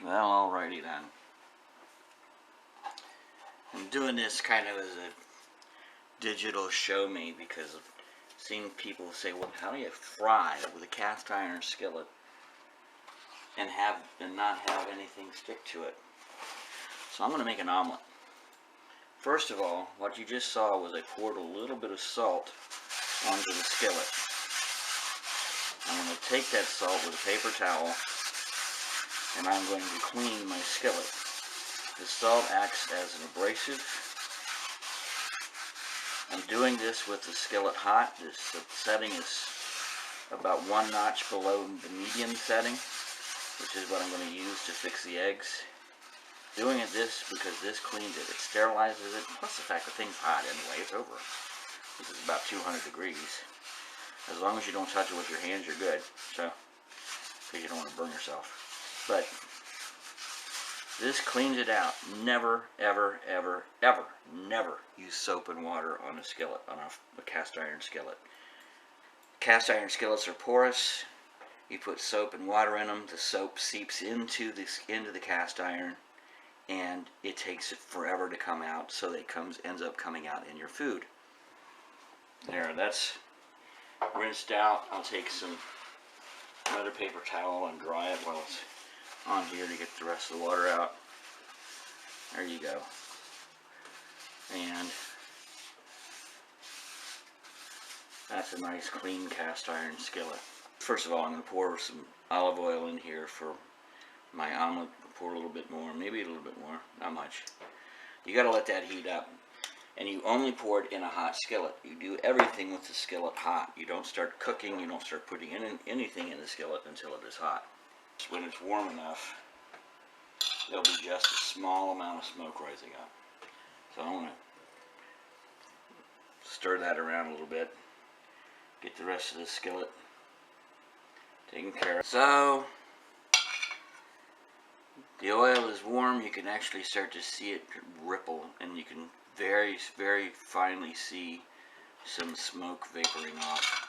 Well, alrighty then. I'm doing this kind of as a digital show me because I've seen people say, well, how do you fry with a cast iron skillet and not have anything stick to it? So I'm going to make an omelet. First of all, what you just saw was I poured a little bit of salt onto the skillet. I'm going to take that salt with a paper towel and I'm going to clean my skillet. The salt acts as an abrasive. I'm doing this with the skillet hot. The setting is about 1 notch below the medium setting, which is what I'm going to use to fix the eggs. Doing this because this cleans it. It sterilizes it, plus the fact the thing's hot anyway. It's over. This is about 200 degrees. As long as you don't touch it with your hands, you're good. So, because you don't want to burn yourself. But this cleans it out. Never, ever, ever, ever, never use soap and water on a skillet, on a cast iron skillet. Cast iron skillets are porous. You put soap and water in them. The soap seeps into the cast iron, and it takes it forever to come out. So it ends up coming out in your food. There, that's rinsed out. I'll take another paper towel and dry it while it's on here to get the rest of the water out. There you go. And that's a nice clean cast iron skillet. First of all, I'm going to pour some olive oil in here for my omelet. Pour a little bit more, maybe a little bit more, not much. You got to let that heat up. And you only pour it in a hot skillet. You do everything with the skillet hot. You don't start cooking, you don't start putting anything in the skillet until it is hot. When it's warm enough, there'll be just a small amount of smoke rising up. So I want to stir that around a little bit. Get the rest of the skillet taken care of. So the oil is warm. You can actually start to see it ripple, and you can very, very finely see some smoke vaporing off.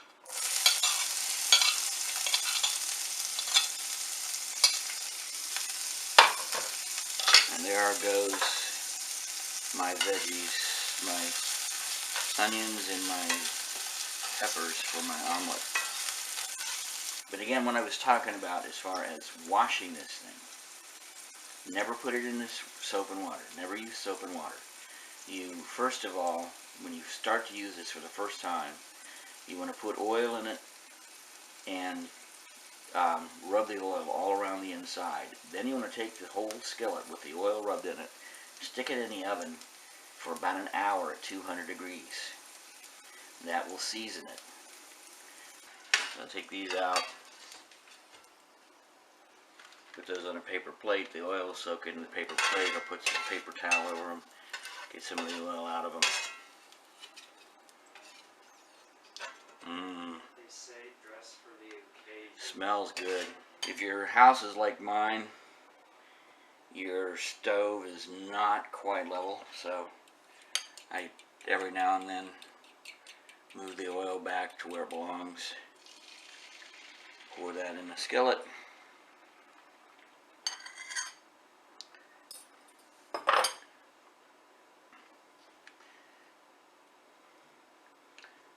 And there goes my veggies, my onions and my peppers for my omelet. But again, what I was talking about as far as washing this thing, never put it in this soap and water. Never use soap and water. You, first of all, when you start to use this for the first time, you want to put oil in it and rub the oil all around the inside. Then you want to take the whole skillet with the oil rubbed in it, stick it in the oven for about an hour at 200 degrees. That will season it. So I'll take these out, put those on a paper plate. The oil will soak into the paper plate. I'll put some paper towel over them, get some of the oil out of them. They say dress for the occasion. Smells good. If your house is like mine, your stove is not quite level, so I every now and then move the oil back to where it belongs. Pour that in the skillet.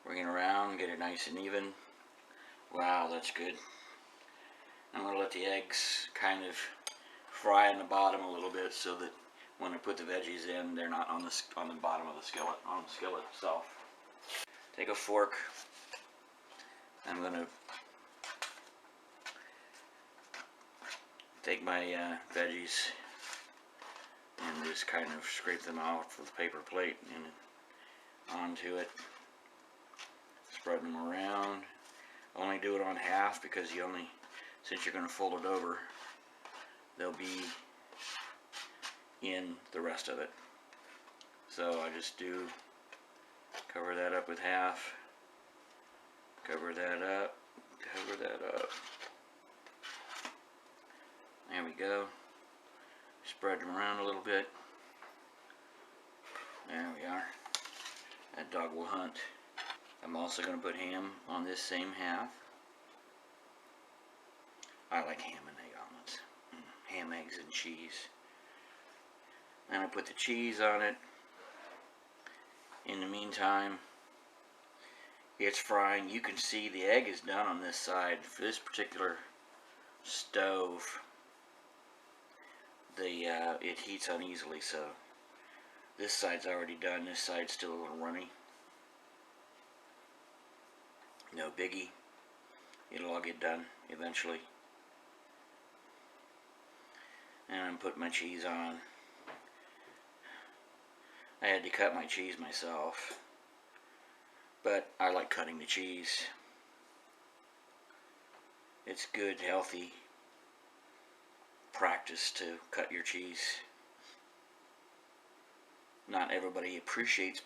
Bring it around, get it nice and even. Wow, that's good. I'm going to let the eggs kind of fry in the bottom a little bit so that when I put the veggies in, they're not on the bottom of the skillet, on the skillet itself. Take a fork. I'm going to take my veggies and just kind of scrape them off with a paper plate and onto it. Spread them around. Only do it on half because since you're going to fold it over, they'll be in the rest of it. So I just cover that up with half, cover that up, cover that up. There we go. Spread them around a little bit. There we are. That dog will hunt. I'm also going to put ham on this same half. I like ham and egg omelets. ham, eggs, and cheese. Then I put the cheese on it. In the meantime, it's frying. You can see the egg is done on this side. For this particular stove, it heats uneasily, so this side's already done. This side's still a little runny. No biggie. It'll all get done eventually. And I'm putting my cheese on. I had to cut my cheese myself, but I like cutting the cheese. It's good, healthy practice to cut your cheese. Not everybody appreciates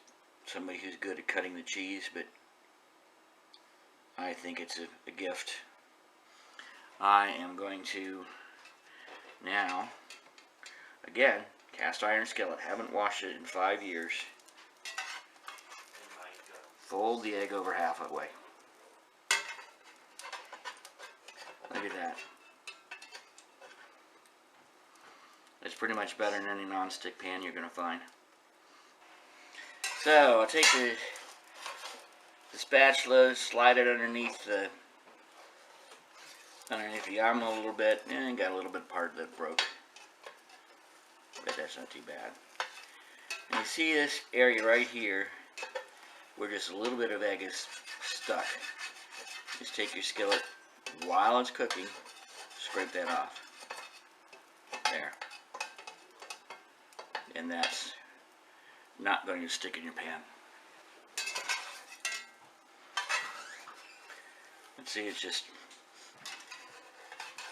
somebody who's good at cutting the cheese, but I think it's a gift. I am going to now, again, cast iron skillet. Haven't washed it in 5 years. Fold the egg over halfway. Look at that. It's pretty much better than any non-stick pan you're going to find. So I'll take the spatula, slide it underneath the omelet a little bit, and got a little bit of part that broke. But that's not too bad. And you see this area right here where just a little bit of egg is stuck. Just take your skillet while it's cooking, scrape that off. There. And that's not going to stick in your pan. Let's see, it's just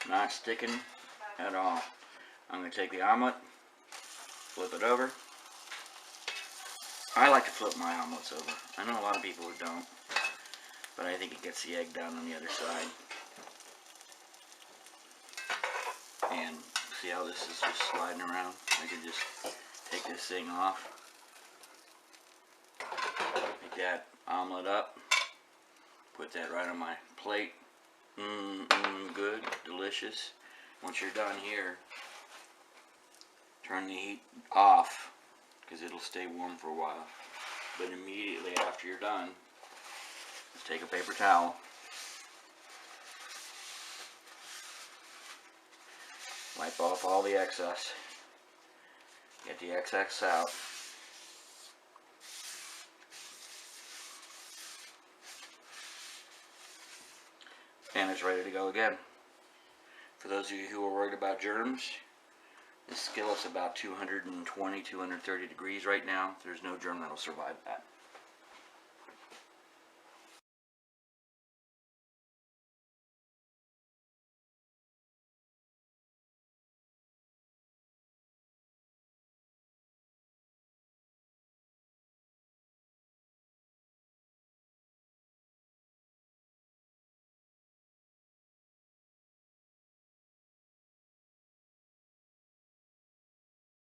not sticking at all. I'm going to take the omelet, flip it over. I like to flip my omelets over. I know a lot of people who don't, but I think it gets the egg down on the other side. And see how this is just sliding around? I can just take this thing off. Pick that omelet up. Put that right on my plate. Good, delicious. Once you're done here, turn the heat off because it'll stay warm for a while. But immediately after you're done, just take a paper towel, wipe off all the excess, get the excess out. And it's ready to go again. For those of you who are worried about germs, this skillet's about 220, 230 degrees right now. There's no germ that'll survive that.